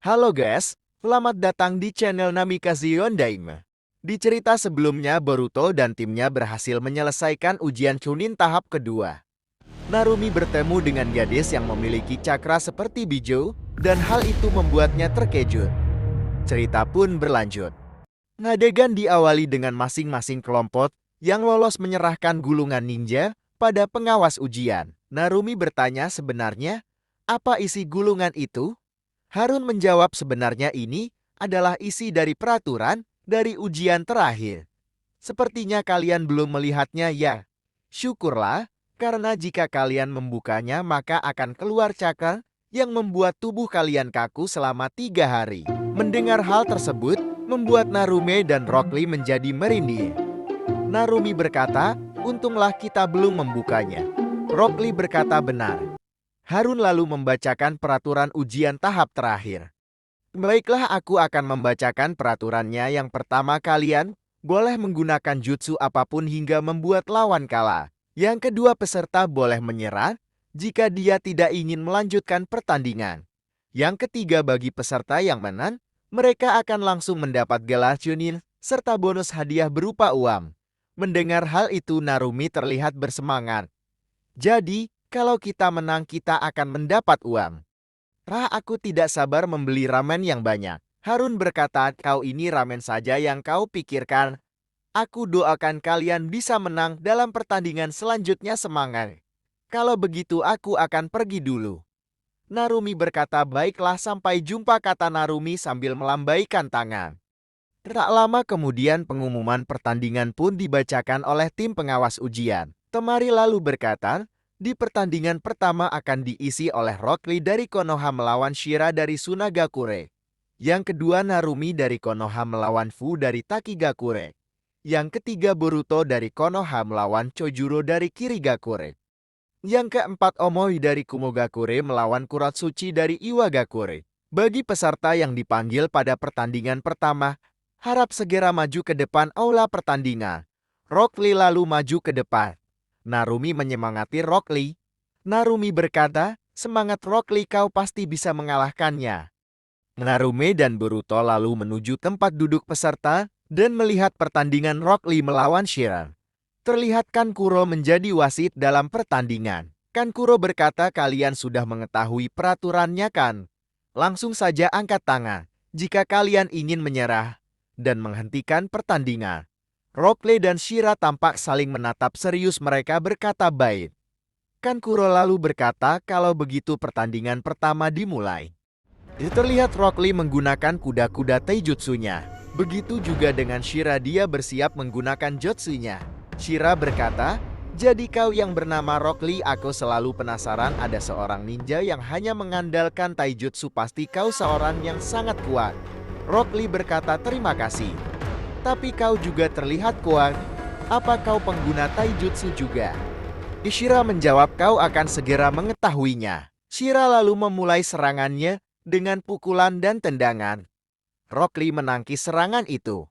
Halo guys, selamat datang di channel Namikaze Yondaime. Di cerita sebelumnya, Boruto dan timnya berhasil menyelesaikan ujian Chunin tahap kedua. Narumi bertemu dengan gadis yang memiliki cakra seperti Bijo, dan hal itu membuatnya terkejut. Cerita pun berlanjut. Adegan diawali dengan masing-masing kelompok yang lolos menyerahkan gulungan ninja pada pengawas ujian. Narumi bertanya sebenarnya, apa isi gulungan itu? Harun menjawab sebenarnya ini adalah isi dari peraturan dari ujian terakhir. Sepertinya kalian belum melihatnya ya. Syukurlah, karena jika kalian membukanya maka akan keluar cakra yang membuat tubuh kalian kaku selama 3 hari. Mendengar hal tersebut, membuat Narume dan Rock Lee menjadi merinding. Narumi berkata, untunglah kita belum membukanya. Rock Lee berkata benar. Harun lalu membacakan peraturan ujian tahap terakhir. Baiklah, aku akan membacakan peraturannya. Yang pertama, kalian boleh menggunakan jutsu apapun hingga membuat lawan kalah. Yang kedua, peserta boleh menyerah jika dia tidak ingin melanjutkan pertandingan. Yang ketiga, bagi peserta yang menang, mereka akan langsung mendapat gelar Chunin serta bonus hadiah berupa uang. Mendengar hal itu, Narumi terlihat bersemangat. Jadi, kalau kita menang kita akan mendapat uang. Aku tidak sabar membeli ramen yang banyak. Harun berkata, kau ini ramen saja yang kau pikirkan. Aku doakan kalian bisa menang dalam pertandingan selanjutnya, semangat. Kalau begitu aku akan pergi dulu. Narumi berkata, baiklah, sampai jumpa, kata Narumi sambil melambaikan tangan. Tak lama kemudian pengumuman pertandingan pun dibacakan oleh tim pengawas ujian. Temari lalu berkata, di pertandingan pertama akan diisi oleh Rock Lee dari Konoha melawan Shira dari Sunagakure. Yang kedua, Narumi dari Konoha melawan Fu dari Takigakure. Yang ketiga, Boruto dari Konoha melawan Chojuro dari Kirigakure. Yang keempat, Omoi dari Kumogakure melawan Kuratsuchi dari Iwagakure. Bagi peserta yang dipanggil pada pertandingan pertama, harap segera maju ke depan aula pertandingan. Rock Lee lalu maju ke depan. Narumi menyemangati Rock Lee. Narumi berkata, semangat Rock Lee, kau pasti bisa mengalahkannya. Narume dan Boruto lalu menuju tempat duduk peserta dan melihat pertandingan Rock Lee melawan Shira. Terlihat Kankuro menjadi wasit dalam pertandingan. Kankuro berkata, kalian sudah mengetahui peraturannya kan? Langsung saja angkat tangan jika kalian ingin menyerah dan menghentikan pertandingan. Rock Lee dan Shira tampak saling menatap serius, mereka berkata baik. Kankuro lalu berkata, kalau begitu pertandingan pertama dimulai. Terlihat Rock Lee menggunakan kuda-kuda taijutsunya. Begitu juga dengan Shira, dia bersiap menggunakan jutsunya. Shira berkata, jadi kau yang bernama Rock Lee, aku selalu penasaran ada seorang ninja yang hanya mengandalkan taijutsu, pasti kau seorang yang sangat kuat. Rock Lee berkata, terima kasih. Tapi kau juga terlihat kuat. Apa kau pengguna taijutsu juga? Shira menjawab, kau akan segera mengetahuinya. Shira lalu memulai serangannya dengan pukulan dan tendangan. Rock Lee menangkis serangan itu.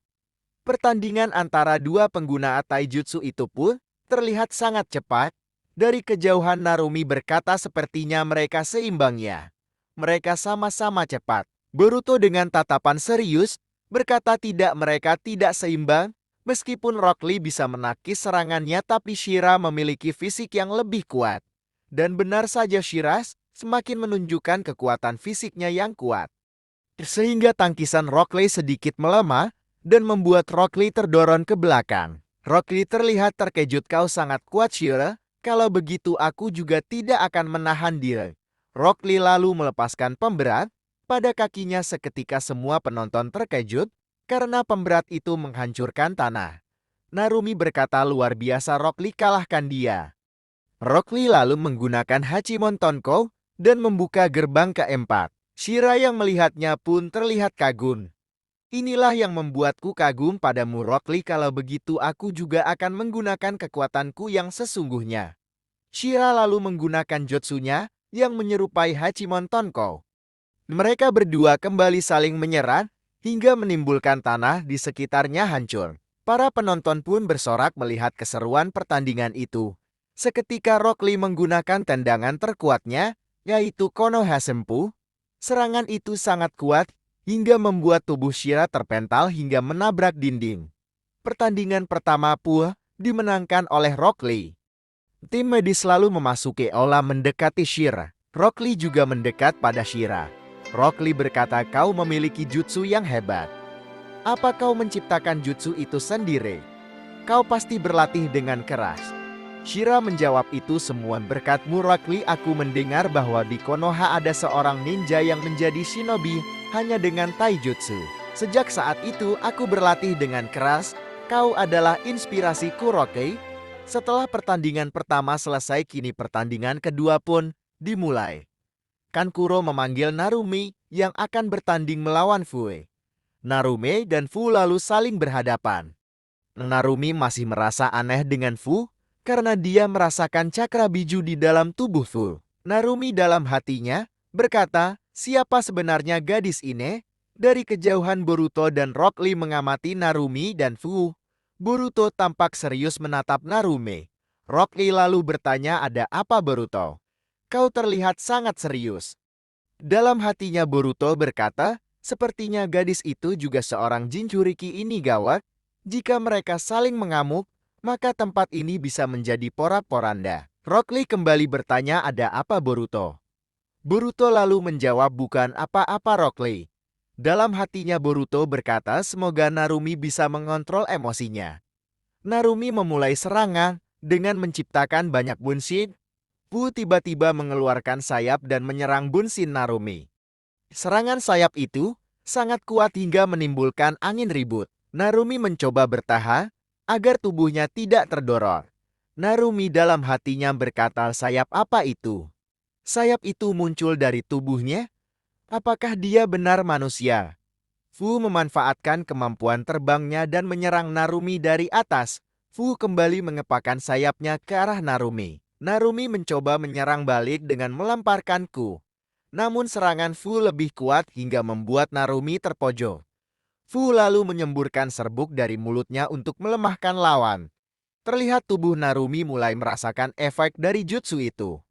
Pertandingan antara dua pengguna taijutsu itu pun terlihat sangat cepat. Dari kejauhan Narumi berkata, sepertinya mereka seimbang ya. Mereka sama-sama cepat. Boruto dengan tatapan serius berkata, tidak, mereka tidak seimbang. Meskipun Rock Lee bisa menangkis serangannya, tapi Shira memiliki fisik yang lebih kuat. Dan benar saja, Shira semakin menunjukkan kekuatan fisiknya yang kuat. Sehingga tangkisan Rock Lee sedikit melemah dan membuat Rock Lee terdorong ke belakang. Rock Lee terlihat terkejut, kau sangat kuat Shira, kalau begitu aku juga tidak akan menahan diri. Rock Lee lalu melepaskan pemberat pada kakinya, seketika semua penonton terkejut karena pemberat itu menghancurkan tanah. Narumi berkata, luar biasa, Rock Lee kalahkan dia. Rock Lee lalu menggunakan Hachimon Tonko dan membuka gerbang keempat. Shira yang melihatnya pun terlihat kagum. Inilah yang membuatku kagum padamu Rock Lee, kalau begitu aku juga akan menggunakan kekuatanku yang sesungguhnya. Shira lalu menggunakan jutsunya yang menyerupai Hachimon Tonko. Mereka berdua kembali saling menyerang hingga menimbulkan tanah di sekitarnya hancur. Para penonton pun bersorak melihat keseruan pertandingan itu. Seketika Rock Lee menggunakan tendangan terkuatnya, yaitu Konoha Senpu. Serangan itu sangat kuat, hingga membuat tubuh Shira terpental hingga menabrak dinding. Pertandingan pertama Fu dimenangkan oleh Rock Lee. Tim medis selalu memasuki aula mendekati Shira. Rock Lee juga mendekat pada Shira. Rock Lee berkata, kau memiliki jutsu yang hebat. Apa kau menciptakan jutsu itu sendiri? Kau pasti berlatih dengan keras. Shira menjawab, itu semua berkatmu Rock Lee. Aku mendengar bahwa di Konoha ada seorang ninja yang menjadi shinobi hanya dengan taijutsu. Sejak saat itu aku berlatih dengan keras. Kau adalah inspirasiku Rock Lee. Setelah pertandingan pertama selesai, kini pertandingan kedua pun dimulai. Kankuro memanggil Narumi yang akan bertanding melawan Fu. Narumi dan Fu lalu saling berhadapan. Narumi masih merasa aneh dengan Fu karena dia merasakan cakra biju di dalam tubuh Fu. Narumi dalam hatinya berkata, siapa sebenarnya gadis ini? Dari kejauhan Boruto dan Rock Lee mengamati Narumi dan Fu. Boruto tampak serius menatap Narumi. Rock Lee lalu bertanya, ada apa Boruto? Kau terlihat sangat serius. Dalam hatinya Boruto berkata, sepertinya gadis itu juga seorang Jinchuriki. Ini gawat. Jika mereka saling mengamuk, maka tempat ini bisa menjadi porak-poranda. Rock Lee kembali bertanya, ada apa Boruto? Boruto lalu menjawab, bukan apa-apa Rock Lee. Dalam hatinya Boruto berkata, semoga Narumi bisa mengontrol emosinya. Narumi memulai serangan dengan menciptakan banyak bunshin. Fu tiba-tiba mengeluarkan sayap dan menyerang bunshin Narumi. Serangan sayap itu sangat kuat hingga menimbulkan angin ribut. Narumi mencoba bertahan agar tubuhnya tidak terdorong. Narumi dalam hatinya berkata, sayap apa itu? Sayap itu muncul dari tubuhnya? Apakah dia benar manusia? Fu memanfaatkan kemampuan terbangnya dan menyerang Narumi dari atas. Fu kembali mengepakkan sayapnya ke arah Narumi. Narumi mencoba menyerang balik dengan melemparkan Ku. Namun serangan Fu lebih kuat hingga membuat Narumi terpojok. Fu lalu menyemburkan serbuk dari mulutnya untuk melemahkan lawan. Terlihat tubuh Narumi mulai merasakan efek dari jutsu itu.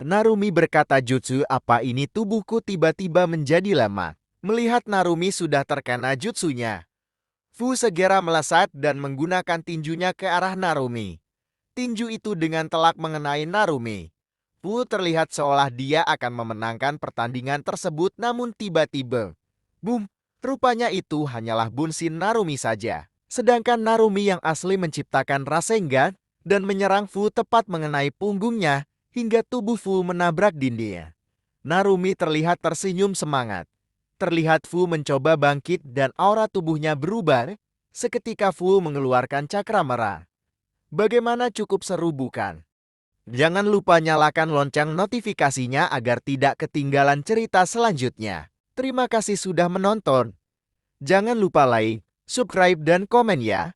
Narumi berkata, jutsu apa ini? Tubuhku tiba-tiba menjadi lemah. Melihat Narumi sudah terkena jutsunya, Fu segera melesat dan menggunakan tinjunya ke arah Narumi. Tinju itu dengan telak mengenai Narumi. Fu terlihat seolah dia akan memenangkan pertandingan tersebut, namun tiba-tiba, boom! Rupanya itu hanyalah bunshin Narumi saja. Sedangkan Narumi yang asli menciptakan Rasengan dan menyerang Fu tepat mengenai punggungnya hingga tubuh Fu menabrak dinding. Narumi terlihat tersenyum semangat. Terlihat Fu mencoba bangkit dan aura tubuhnya berubah. Seketika Fu mengeluarkan cakra merah. Bagaimana, cukup seru bukan? Jangan lupa nyalakan lonceng notifikasinya agar tidak ketinggalan cerita selanjutnya. Terima kasih sudah menonton. Jangan lupa like, subscribe, dan komen ya.